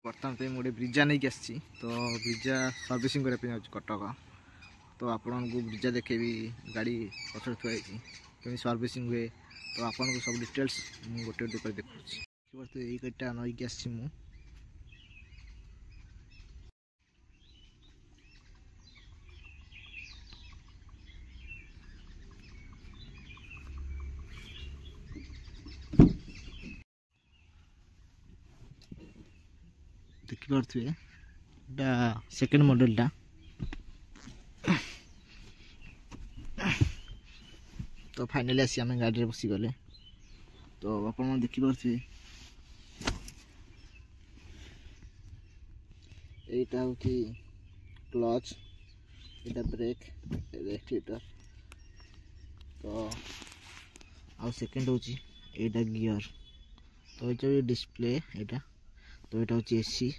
बर्तमान पे गोटे ब्रिजा नहीं आसी तो ब्रिजा सर्विसिंग करने कटक तो आपन को ब्रिजा देखेबी गाड़ी पछड़ थुआई कमी सर्विसिंग हुए तो आपन को सब डिटेल्स गोटे गोटे कर देखुची तो यही गाड़ीटा नईक आसी मु देखिपे सेकेंड मॉडलटा तो फाइनली आसी आम गाड़ी में बसी गले तो आप देखिपे यहीटा हूँ क्लच यहाँ ब्रेक एक्सीटर तो आउ सेकेंड हूँ यहाँ गियर तो ये डिस्प्ले यहाँ तो यहाँ हूँ एसी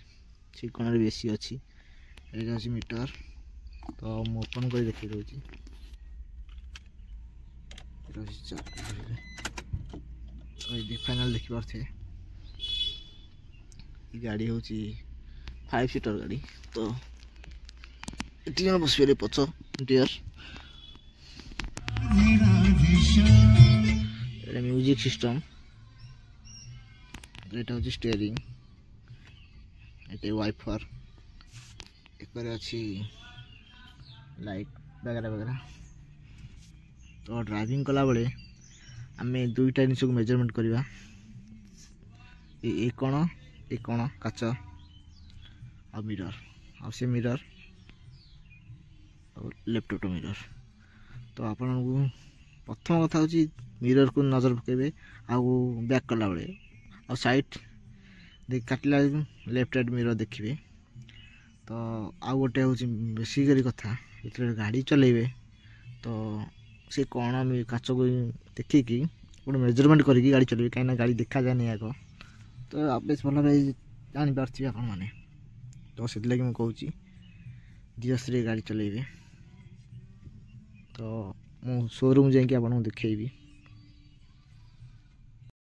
से कण भी एसी अच्छी यहाँ हूँ मीटर तो मुझे ओपन कर देखी दूसरी फाइनल देखिपे गाड़ी हूँ 5 सीटर गाड़ी तो ये बस पछ डियर म्यूजिक सिस्टम यहाँ हूँ स्टीयरिंग ये वाइपर एक अच्छी लाइट वगैरह वगैरह तो ड्राइविंग कला बेले आम दुईटा जिन को मेजरमेंट करवा ये कण काच आ मिरर आ से मिरर और लैपटॉप मिरर तो आपन को प्रथम कथा हूँ मिरर को नजर पकेबे आउ बैक कला बेले आ साइड देख काटला लेफ्ट राइट मिरर देखिए तो आउ गोटे हूँ बेसिकरी कथा जो गाड़ी चलेबे तो से कौन काच को देखिकी गोटे मेजरमेंट करके गाड़ी चलेबे कहीं गाड़ी देखा जाए नहीं आग तो आप बेस भल भाई जापारे आप मैंने तो से लगे मुझे कहूँ धीरे गाड़ी चलेबे तो मु शोरूम जाकि आपको देखी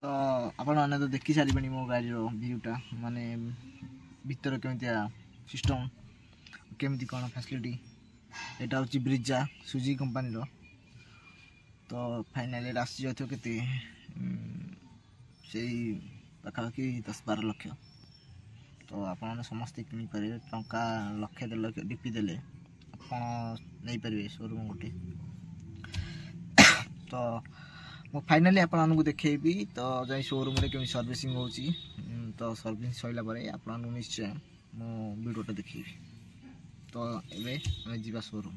तो आपण मैंने तो देखी सारे मो गाड़ी व्यूटा माने भीतर केमितिया सिस्टम केमती कौन फैसिलिटी यहाँ हूँ ब्रिजा सुजुकी कंपानी तो फाइनाल आसी जाए के पाखापाखि 10-12 लाख तो आप समस्ते किनीपर टंका लक्षे 1.5 लाख डीपी देले नहीं पारे शोरूम गोटे तो मु फाइनाली आपको देखेबी तो जाई शोरूम रे केमी सर्विसिंग होची तो सर्विसिंग सइला परे आपन निश्चय मो वीडियोटा देखेबी तो एबे हम जीवा शोरूम।